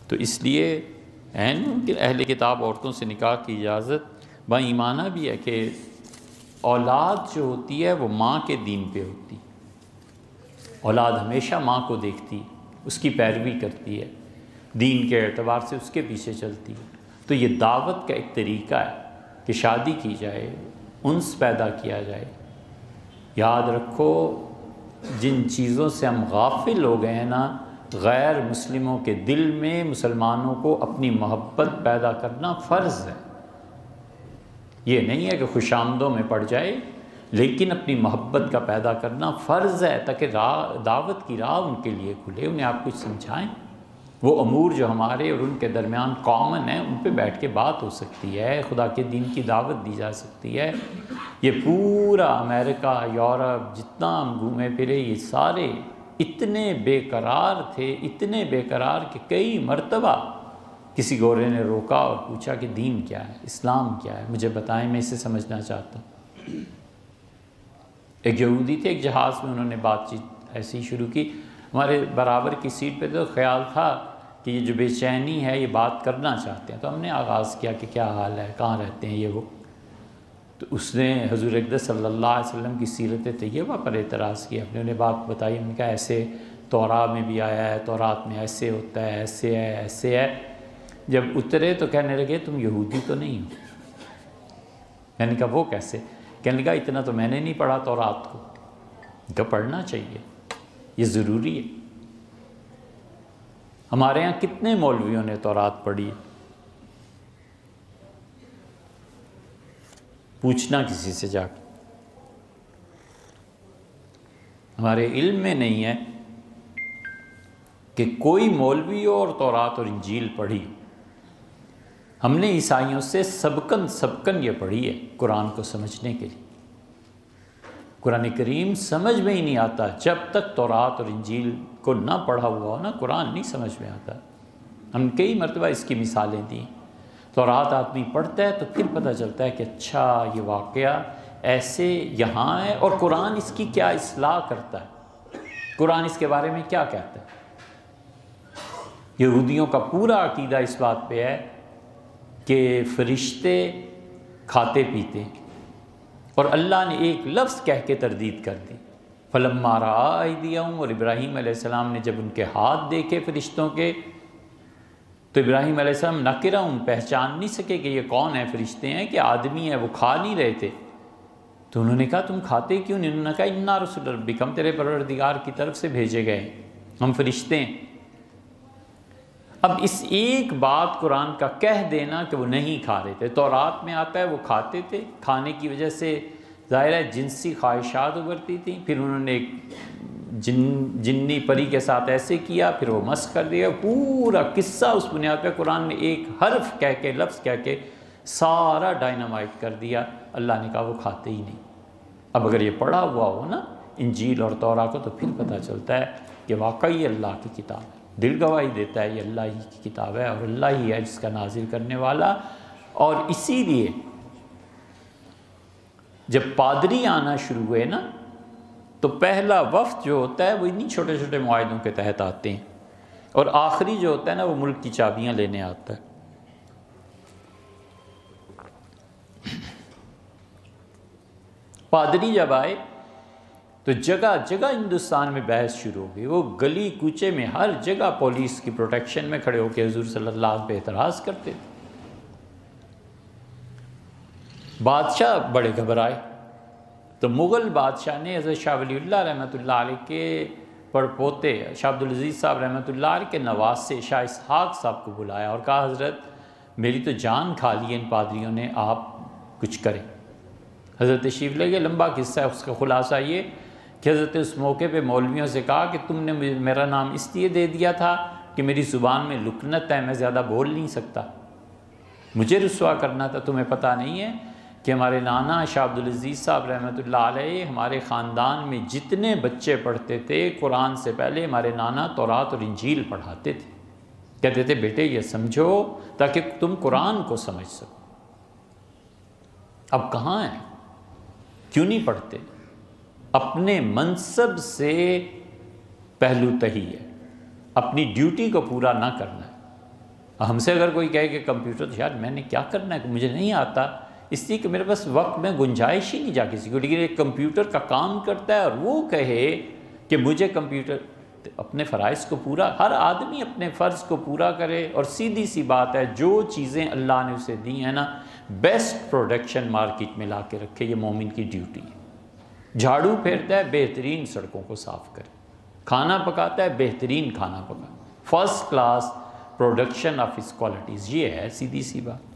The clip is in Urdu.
تو اس لیے اہل کتاب عورتوں سے نکاح کی اجازت با ایمانہ بھی ہے کہ اولاد جو ہوتی ہے وہ ماں کے دین پہ ہوتی، اولاد ہمیشہ ماں کو دیکھتی، اس کی پیروی کرتی ہے، دین کے اعتبار سے اس کے پیچھے چلتی ہے۔ تو یہ دعوت کا ایک طریقہ ہے کہ شادی کی جائے، انس پیدا کیا جائے۔ یاد رکھو جن چیزوں سے ہم غافل ہو گئے ہیں نا، غیر مسلموں کے دل میں مسلمانوں کو اپنی محبت پیدا کرنا فرض ہے۔ یہ نہیں ہے کہ خوش آمدوں میں پڑ جائے، لیکن اپنی محبت کا پیدا کرنا فرض ہے، تاکہ دعوت کی راہ ان کے لیے کھلے، انہیں آپ کچھ سمجھائیں۔ وہ امور جو ہمارے اور ان کے درمیان کامن ہیں، ان پہ بیٹھ کے بات ہو سکتی ہے، خدا کے دین کی دعوت دی جا سکتی ہے۔ یہ پورا امریکہ، یورپ، جتنا ہم گھومے پھرے، یہ سارے اتنے بے قرار تھے، اتنے بے قرار کہ کئی مرتبہ کسی گورے نے روکا اور پوچھا کہ دین کیا ہے، اسلام کیا ہے، مجھے بتائیں، میں اسے سمجھنا چاہتا ہوں۔ ایک یہودی تھے، ایک جہاز میں انہوں نے بات چیت ایسی شروع کی، ہمارے برابر کی سیٹ پہ، تو خیال تھا کہ یہ جو بے چینی ہے یہ بات کرنا چاہتے ہیں، تو ہم نے آغاز کیا کہ کیا حال ہے، کہاں رہتے ہیں یہ وہ۔ تو اس نے حضور اقدس صلی اللہ علیہ وسلم کی سیرت طیبہ پر اعتراض کیا، ہم نے انہیں بات بتائی، ہم نے کہا ایسے توراہ میں بھی آیا ہے، تورات میں ایسے ہوتا ہے، ایسے ہے، ایسے ہے۔ جب اترے تو کہنے لگے تم یہودی تو نہیں ہو۔ میں نے کہا وہ کیسے؟ کہنے لگا اتنا تو میں نے نہیں پڑھا تورات کو۔ تو پڑھنا چاہیے، یہ ضروری ہے۔ ہمارے ہاں کتنے مولویوں نے تورات پڑھی ہے؟ پوچھنا کسی سے جا کے، ہمارے علم میں نہیں ہے کہ کوئی مولوی اور تورات اور انجیل پڑھی۔ ہم نے عیسائیوں سے سبکن یہ پڑھی ہے قرآن کو سمجھنے کے لیے۔ قرآن کریم سمجھ میں ہی نہیں آتا جب تک تورات اور انجیل کو نہ پڑھا ہوا ہو نا، قرآن نہیں سمجھ میں آتا۔ ہم نے کئی مرتبہ اس کی مثالیں دیں۔ تورات آدمی پڑھتا ہے تو پھر پتہ چلتا ہے کہ اچھا یہ واقعہ ایسے یہاں ہے، اور قرآن اس کی کیا اصلاح کرتا ہے، قرآن اس کے بارے میں کیا کہتا ہے۔ یہودیوں کا پورا عقیدہ اس بات پہ ہے کہ فرشتے کھاتے پیتے ہیں، اور اللہ نے ایک لفظ کہہ کے تردید کر دی، فلما رأى أيديهم، اور ابراہیم علیہ السلام نے جب ان کے ہاتھ دیکھے فرشتوں کے، تو ابراہیم علیہ السلام نکرہم، پہچان نہیں سکے کہ یہ کون ہے، فرشتے ہیں کہ آدمی ہے، وہ کھا نہیں رہے تھے۔ تو انہوں نے کہا تم کھاتے کیوں نہیں؟ انہوں نے کہا انا رسول ربک، ہم تیرے پروردگار کی طرف سے بھیجے گئے، ہم فرشتے ہیں۔ اب اس ایک بات قرآن کا کہہ دینا کہ وہ نہیں کھا رہے تھے، تورات میں آتا ہے وہ کھاتے تھے، کھانے کی وجہ سے ظاہر ہے جنسی خواہشات ابھرتی تھیں، پھر انہوں نے ایک جنی پری کے ساتھ ایسے کیا، پھر وہ مسخ کر دیا، پورا قصہ اس بنیاد پہ قرآن نے ایک حرف کہہ کے، لفظ کہہ کے سارا ڈائنامائٹ کر دیا۔ اللہ نے کہا وہ کھاتے ہی نہیں۔ اب اگر یہ پڑھا ہوا ہو نا انجیل اور توراہ کو، تو پھر پتہ چلتا ہے کہ واقعی اللہ کی کتاب ہے، دل گواہی دیتا ہے یہ اللہ ہی کی کتاب ہے، اور اللہ ہی ہے جس کا نازل کرنے والا۔ اور اسی لیے جب پادری آنا شروع ہوئے نا، تو پہلا وفد جو ہوتا ہے وہ انہی چھوٹے چھوٹے معاہدوں کے تحت آتے ہیں، اور آخری جو ہوتا ہے نا وہ ملک کی چابیاں لینے آتا ہے۔ پادری جب آئے تو جگہ جگہ ہندوستان میں بحث شروع ہو گئی، وہ گلی کوچے میں ہر جگہ پولیس کی پروٹیکشن میں کھڑے ہو کے حضور صلی اللہ علیہ وسلم پہ اعتراض کرتے تھے۔ بادشاہ بڑے گھبرائے، تو مغل بادشاہ نے حضرت شاہ ولی اللہ رحمۃ اللہ علیہ کے پڑپوتے شاہ عبدالعزیز صاحب رحمۃ اللہ علیہ کے نواسے شاہ اسحاق صاحب کو بلایا اور کہا حضرت میری تو جان کھا لی ہے ان پادریوں نے، آپ کچھ کریں۔ حضرت تشریف لے گئے، لمبا قصہ ہے، اس کا خلاصہ یہ کہ حضرت اس موقع پہ مولویوں سے کہا کہ تم نے میرا نام اس لیے دے دیا تھا کہ میری زبان میں لکنت ہے، میں زیادہ بول نہیں سکتا، مجھے رسوا کرنا تھا۔ تمہیں پتہ نہیں ہے کہ ہمارے نانا شاہ عبدالعزیز صاحب رحمۃ اللہ علیہ ہمارے خاندان میں جتنے بچے پڑھتے تھے قرآن سے پہلے ہمارے نانا تورات اور انجیل پڑھاتے تھے، کہتے تھے بیٹے یہ سمجھو تاکہ تم قرآن کو سمجھ سکو۔ اب کہاں ہیں؟ کیوں نہیں پڑھتے؟ اپنے منصب سے پہلو تہی ہے، اپنی ڈیوٹی کو پورا نہ کرنا ہے۔ ہم سے اگر کوئی کہے کہ کمپیوٹر تو یار میں نے کیا کرنا ہے، مجھے نہیں آتا، اس لیے کہ میرے پاس وقت میں گنجائش ہی نہیں جا کسی کو، لیکن ایک کمپیوٹر کا کام کرتا ہے اور وہ کہے کہ مجھے کمپیوٹر، اپنے فرائض کو پورا، ہر آدمی اپنے فرض کو پورا کرے، اور سیدھی سی بات ہے جو چیزیں اللہ نے اسے دی ہیں نا، بیسٹ پروڈکشن مارکیٹ میں لا کے رکھے، یہ مومن کی ڈیوٹی ہے۔ جھاڑو پھیرتا ہے، بہترین سڑکوں کو صاف کرے، کھانا پکاتا ہے، بہترین کھانا پکائے، فرسٹ کلاس پروڈکشن آف اس کوالٹیز، یہ ہے سیدھی سی بات۔